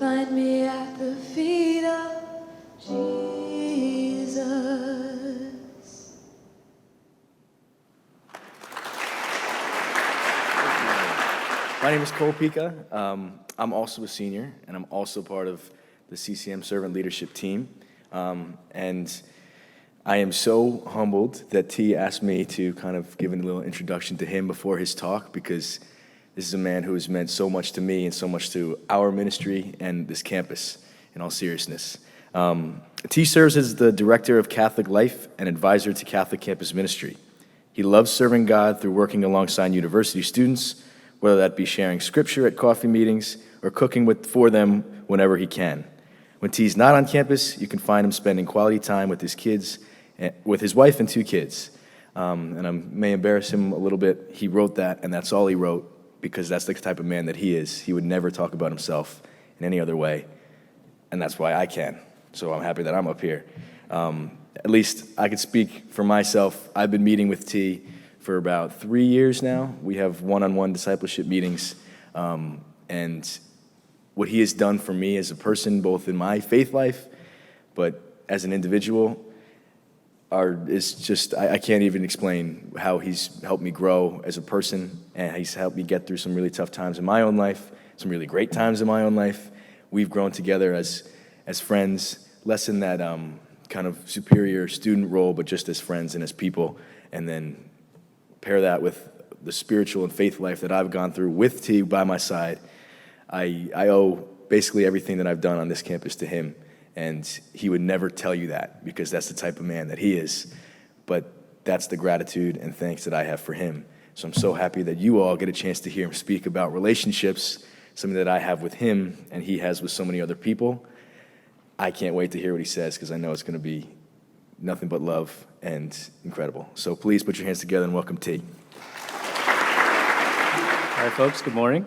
find me at the feet of Jesus. My name is Cole Pica. I'm also a senior, and I'm also part of the CCM Servant Leadership team. And I am so humbled that T asked me to kind of give a little introduction to him before his talk, because this is a man who has meant so much to me and so much to our ministry and this campus, in all seriousness. T serves as the Director of Catholic Life and Advisor to Catholic Campus Ministry. He loves serving God through working alongside university students, whether that be sharing scripture at coffee meetings or cooking for them whenever he can. When T's not on campus, you can find him spending quality time with his kids, with his wife and 2 kids. And I may embarrass him a little bit. He wrote that, and that's all he wrote, because that's the type of man that he is. He would never talk about himself in any other way, and that's why I can. So I'm happy that I'm up here. At least I could speak for myself. I've been meeting with T for about 3 years now. We have one-on-one discipleship meetings, and what he has done for me as a person, both in my faith life, but as an individual, is just, I can't even explain how he's helped me grow as a person, and he's helped me get through some really tough times in my own life, some really great times in my own life. We've grown together as friends, less in that kind of superior student role, but just as friends and as people, and then pair that with the spiritual and faith life that I've gone through with T by my side. I owe basically everything that I've done on this campus to him, and he would never tell you that, because that's the type of man that he is. But that's the gratitude and thanks that I have for him. So I'm so happy that you all get a chance to hear him speak about relationships, something that I have with him and he has with so many other people. I can't wait to hear what he says, because I know it's going to be nothing but love and incredible. So please put your hands together and welcome T. All right, folks, good morning.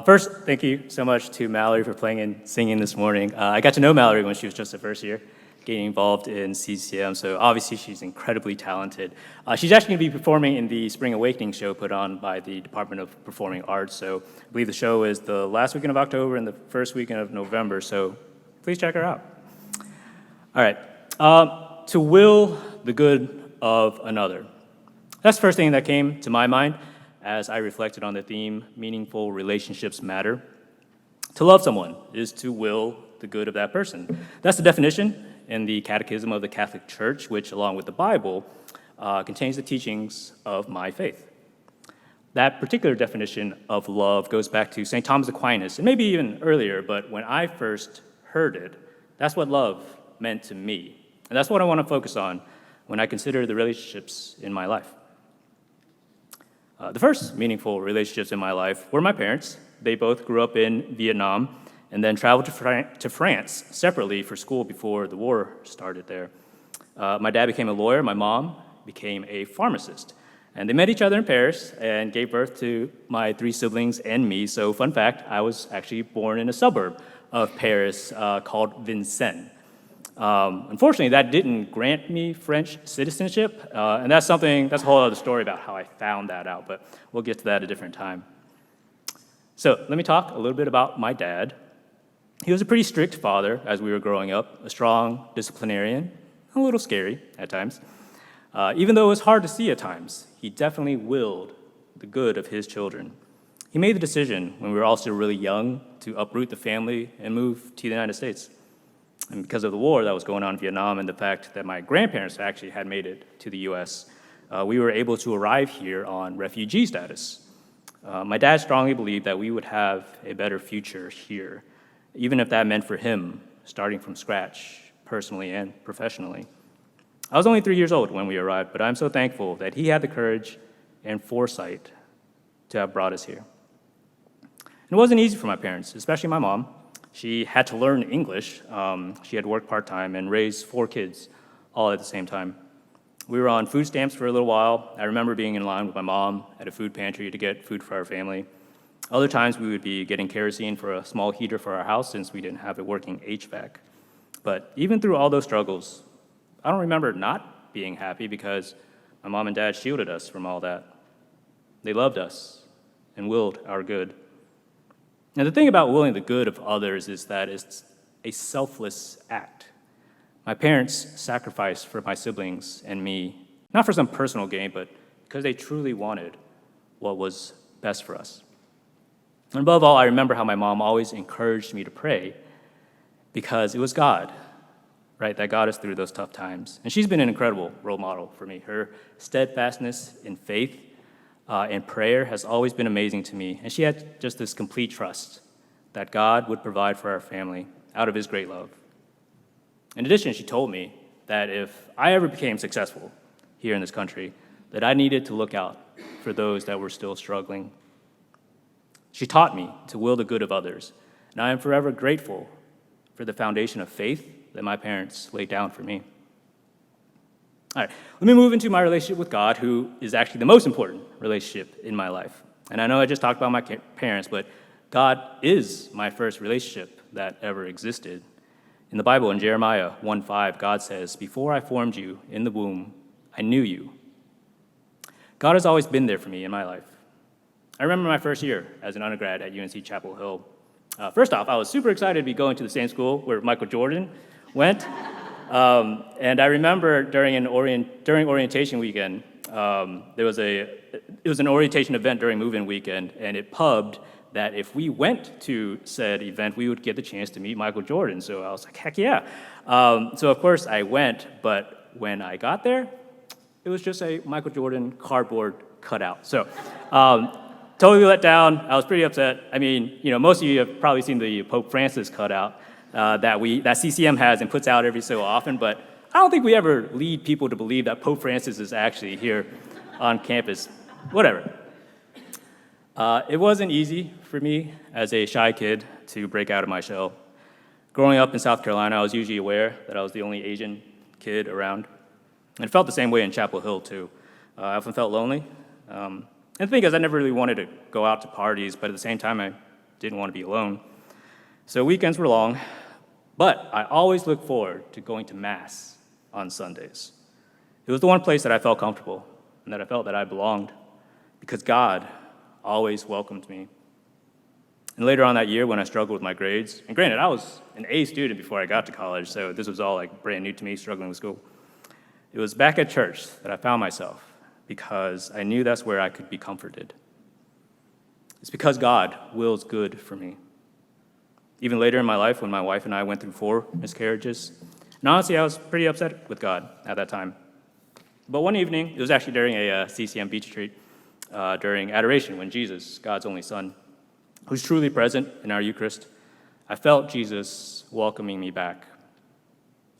First, thank you so much to Mallorie for playing and singing this morning. I got to know Mallorie when she was just a first year, getting involved in CCM, so obviously she's incredibly talented. She's actually going to be performing in the Spring Awakening show put on by the Department of Performing Arts, so I believe the show is the last weekend of October and the first weekend of November, so please check her out. All right, to will the good of another. That's the first thing that came to my mind as I reflected on the theme, meaningful relationships matter. To love someone is to will the good of that person. That's the definition in the Catechism of the Catholic Church, which, along with the Bible, contains the teachings of my faith. That particular definition of love goes back to St. Thomas Aquinas, and maybe even earlier, but when I first heard it, that's what love meant to me. And that's what I want to focus on when I consider the relationships in my life. The first meaningful relationships in my life were my parents. They both grew up in Vietnam and then traveled to France separately for school before the war started there. My dad became a lawyer, my mom became a pharmacist. And they met each other in Paris and gave birth to my 3 siblings and me. So fun fact, I was actually born in a suburb of Paris called Vincennes. Unfortunately, that didn't grant me French citizenship, and that's a whole other story about how I found that out, but we'll get to that at a different time. So let me talk a little bit about my dad. He was a pretty strict father as we were growing up, a strong disciplinarian, a little scary at times. Even though it was hard to see at times, he definitely willed the good of his children. He made the decision when we were all still really young to uproot the family and move to the United States. And because of the war that was going on in Vietnam and the fact that my grandparents actually had made it to the U.S., we were able to arrive here on refugee status. My dad strongly believed that we would have a better future here, even if that meant for him starting from scratch, personally and professionally. I was only 3 years old when we arrived, but I'm so thankful that he had the courage and foresight to have brought us here. It wasn't easy for my parents, especially my mom. She had to learn English. She had worked part-time and raised 4 kids all at the same time. We were on food stamps for a little while. I remember being in line with my mom at a food pantry to get food for our family. Other times we would be getting kerosene for a small heater for our house since we didn't have a working HVAC. But even through all those struggles, I don't remember not being happy because my mom and dad shielded us from all that. They loved us and willed our good. Now, the thing about willing the good of others is that it's a selfless act. My parents sacrificed for my siblings and me, not for some personal gain, but because they truly wanted what was best for us. And above all, I remember how my mom always encouraged me to pray because it was God, right, that got us through those tough times. And she's been an incredible role model for me. Her steadfastness in faith and prayer has always been amazing to me. And she had just this complete trust that God would provide for our family out of his great love. In addition, she told me that if I ever became successful here in this country, that I needed to look out for those that were still struggling. She taught me to will the good of others, and I am forever grateful for the foundation of faith that my parents laid down for me. All right, let me move into my relationship with God, who is actually the most important relationship in my life. And I know I just talked about my parents, but God is my first relationship that ever existed. In the Bible, in Jeremiah 1:5, God says, "Before I formed you in the womb, I knew you." God has always been there for me in my life. I remember my first year as an undergrad at UNC Chapel Hill. First off, I was super excited to be going to the same school where Michael Jordan went. And I remember during orientation weekend, it was an orientation event during move-in weekend, and it pubbed that if we went to said event, we would get the chance to meet Michael Jordan. So I was like, heck yeah. So of course I went, but when I got there, it was just a Michael Jordan cardboard cutout. So totally let down. I was pretty upset. I mean, most of you have probably seen the Pope Francis cutout that CCM has and puts out every so often, but I don't think we ever lead people to believe that Pope Francis is actually here on campus. Whatever. It wasn't easy for me as a shy kid to break out of my shell. Growing up in South Carolina, I was usually aware that I was the only Asian kid around. And it felt the same way in Chapel Hill, too. I often felt lonely. And the thing is, I never really wanted to go out to parties, but at the same time, I didn't want to be alone. So weekends were long, but I always looked forward to going to Mass on Sundays. It was the one place that I felt comfortable and that I felt that I belonged because God always welcomed me. And later on that year when I struggled with my grades, and granted, I was an A student before I got to college, so this was all like brand new to me, struggling with school. It was back at church that I found myself because I knew that's where I could be comforted. It's because God wills good for me. Even later in my life, when my wife and I went through 4 miscarriages, and honestly, I was pretty upset with God at that time. But one evening, it was actually during a CCM beach retreat, during adoration, when Jesus, God's only Son, who's truly present in our Eucharist, I felt Jesus welcoming me back.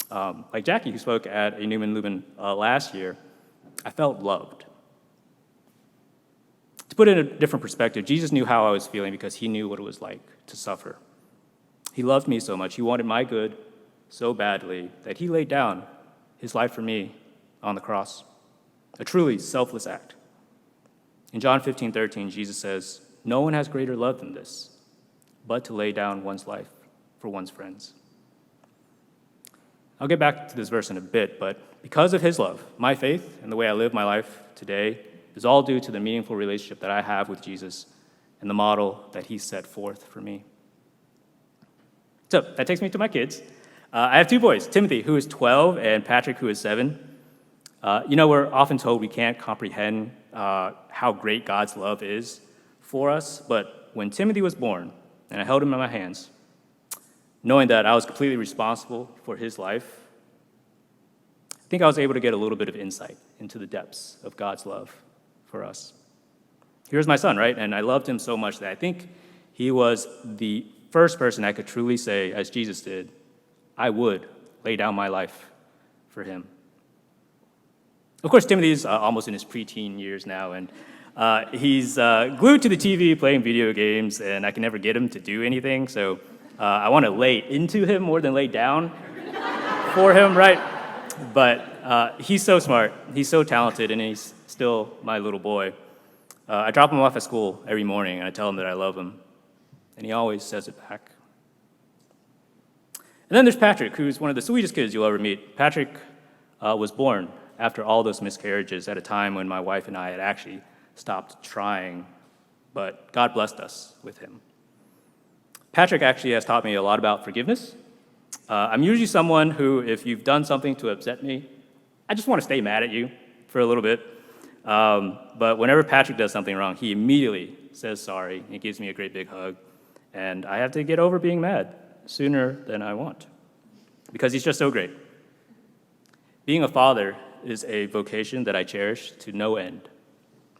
Like Jackie, who spoke at a Newman Lumen last year, I felt loved. To put it in a different perspective, Jesus knew how I was feeling because he knew what it was like to suffer. He loved me so much, he wanted my good so badly that he laid down his life for me on the cross, a truly selfless act. In John 15:13, Jesus says, "No one has greater love than this, but to lay down one's life for one's friends." I'll get back to this verse in a bit, but because of his love, my faith and the way I live my life today is all due to the meaningful relationship that I have with Jesus and the model that he set forth for me. So that takes me to my kids. I have 2 boys, Timothy, who is 12, and Patrick, who is 7. We're often told we can't comprehend how great God's love is for us, but when Timothy was born and I held him in my hands, knowing that I was completely responsible for his life, I think I was able to get a little bit of insight into the depths of God's love for us. Here's my son, right? And I loved him so much that I think he was the first person I could truly say, as Jesus did, I would lay down my life for him. Of course, Timothy's almost in his preteen years now, and he's glued to the TV playing video games, and I can never get him to do anything, so I want to lay into him more than lay down for him, right? But he's so smart, he's so talented, and he's still my little boy. I drop him off at school every morning, and I tell him that I love him, and he always says it back. And then there's Patrick, who's one of the sweetest kids you'll ever meet. Patrick was born after all those miscarriages at a time when my wife and I had actually stopped trying, but God blessed us with him. Patrick actually has taught me a lot about forgiveness. I'm usually someone who, if you've done something to upset me, I just want to stay mad at you for a little bit. But whenever Patrick does something wrong, he immediately says sorry. He gives me a great big hug. And I have to get over being mad sooner than I want because he's just so great. Being a father is a vocation that I cherish to no end.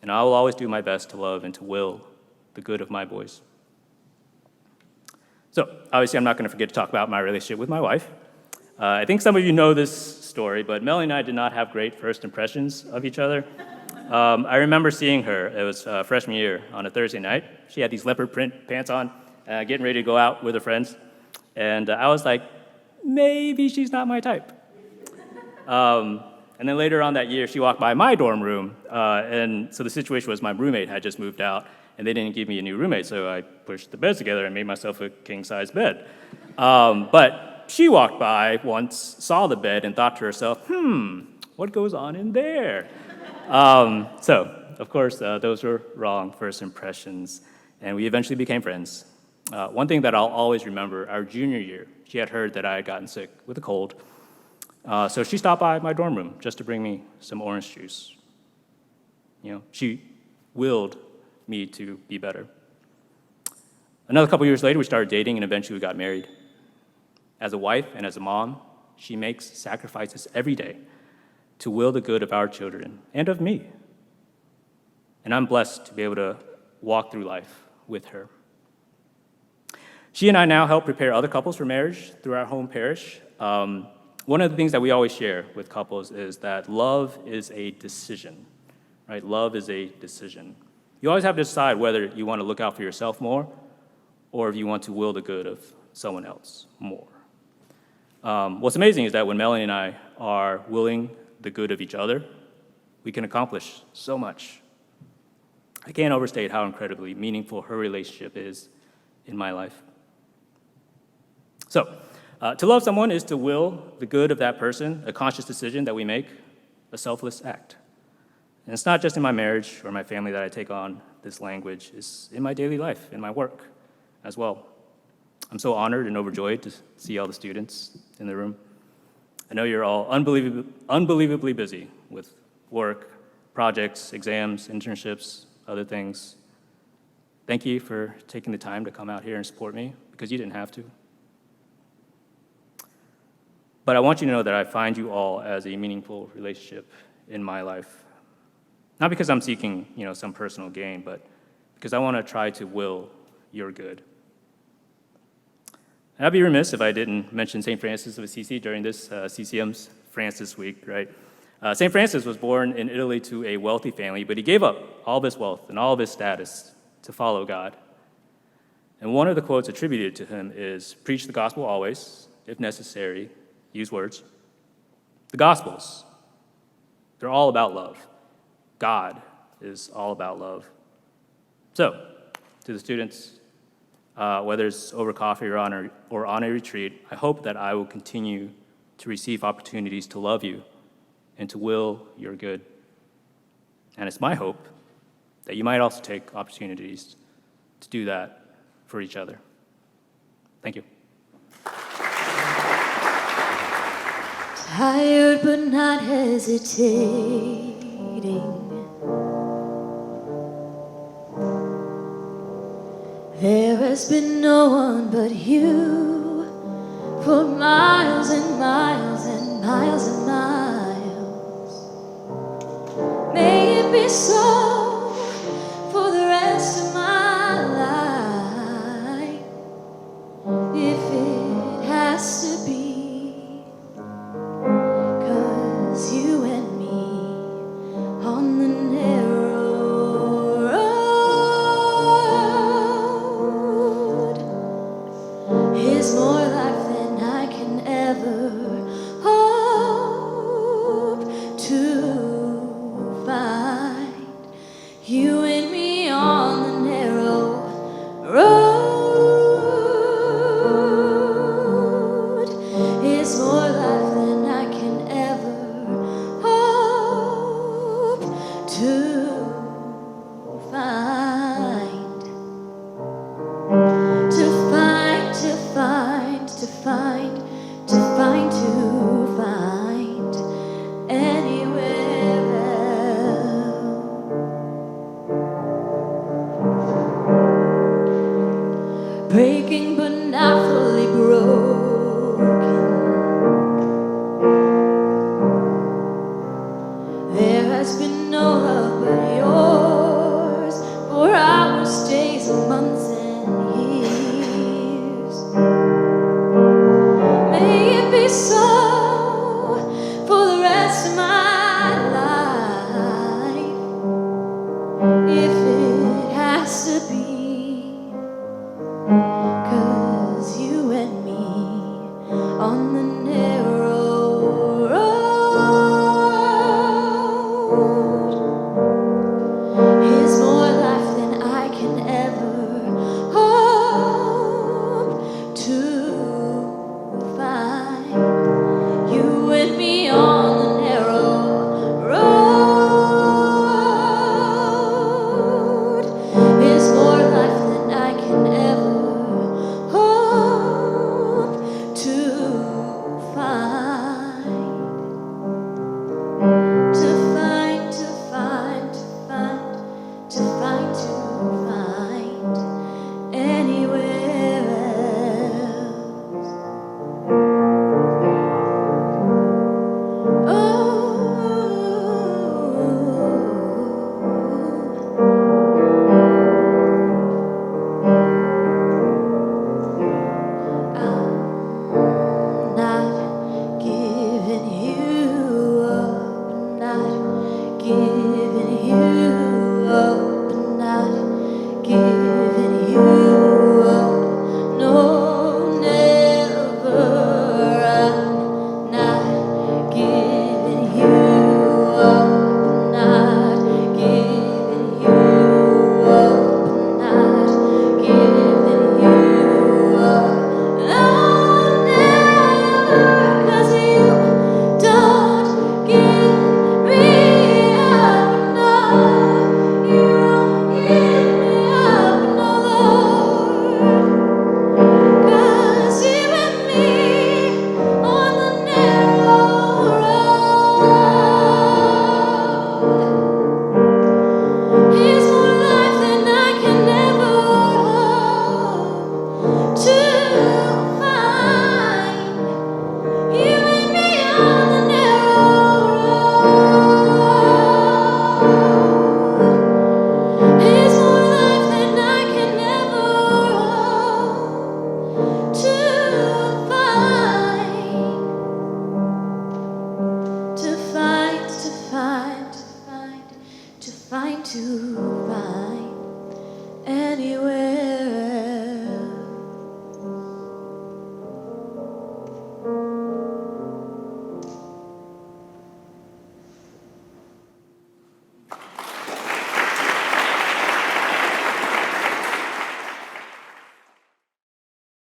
And I will always do my best to love and to will the good of my boys. So, obviously, I'm not going to forget to talk about my relationship with my wife. I think some of you know this story, but Melanie and I did not have great first impressions of each other. I remember seeing her, it was freshman year, on a Thursday night. She had these leopard print pants on, getting ready to go out with her friends. And I was like, maybe she's not my type. And then later on that year, she walked by my dorm room. And so the situation was my roommate had just moved out, and they didn't give me a new roommate, so I pushed the beds together and made myself a king-size bed. But she walked by once, saw the bed, and thought to herself, what goes on in there? So, of course, those were wrong first impressions, and we eventually became friends. One thing that I'll always remember, our junior year, she had heard that I had gotten sick with a cold, so she stopped by my dorm room just to bring me some orange juice. You know, she willed me to be better. Another couple years later, we started dating, and eventually we got married. As a wife and as a mom, she makes sacrifices every day to will the good of our children and of me. And I'm blessed to be able to walk through life with her. She and I now help prepare other couples for marriage through our home parish. One of the things that we always share with couples is that love is a decision, right? Love is a decision. You always have to decide whether you want to look out for yourself more or if you want to will the good of someone else more. What's amazing is that when Melanie and I are willing the good of each other, we can accomplish so much. I can't overstate how incredibly meaningful her relationship is in my life. So, to love someone is to will the good of that person, a conscious decision that we make, a selfless act. And it's not just in my marriage or my family that I take on this language, it's in my daily life, in my work as well. I'm so honored and overjoyed to see all the students in the room. I know you're all unbelievably busy with work, projects, exams, internships, other things. Thank you for taking the time to come out here and support me, because you didn't have to. But I want you to know that I find you all as a meaningful relationship in my life. Not because I'm seeking, some personal gain, but because I want to try to will your good. And I'd be remiss if I didn't mention St. Francis of Assisi during this CCM's Francis Week, right? St. Francis was born in Italy to a wealthy family, but he gave up all of his wealth and all of his status to follow God. And one of the quotes attributed to him is, "Preach the gospel always, if necessary, use words." The Gospels, they're all about love. God is all about love. So, to the students, whether it's over coffee or on a retreat, I hope that I will continue to receive opportunities to love you and to will your good. And it's my hope that you might also take opportunities to do that for each other. Thank you. Tired but not hesitating. There has been no one but you for miles and miles and miles and miles. May it be so for the rest of my life, if it has to be, 'cause you and me on the narrow is more life than I can ever hope to find. You and me on the narrow road is more life than I can ever hope to find. To find so for the rest of my life, if it has to be. 'Cause you and me on the narrow road is more life than I can ever hope to find. You and me on the narrow road is more life than I can ever hope to find. To find, to find, to find, to find, to find anywhere else. Oh, I'm not giving you up, not giving you up, not giving you up, no, never. I'm not giving you up, not giving you up, not giving you up, no, never. 'Cause you don't give me up, no, you don't give me up, no, Lord. 'Cause you and me on the narrow road is more life than I can ever hope to find. You and me on the narrow road is more life than I can ever hope to find. To find, to find, to find, to find, to find anywhere else.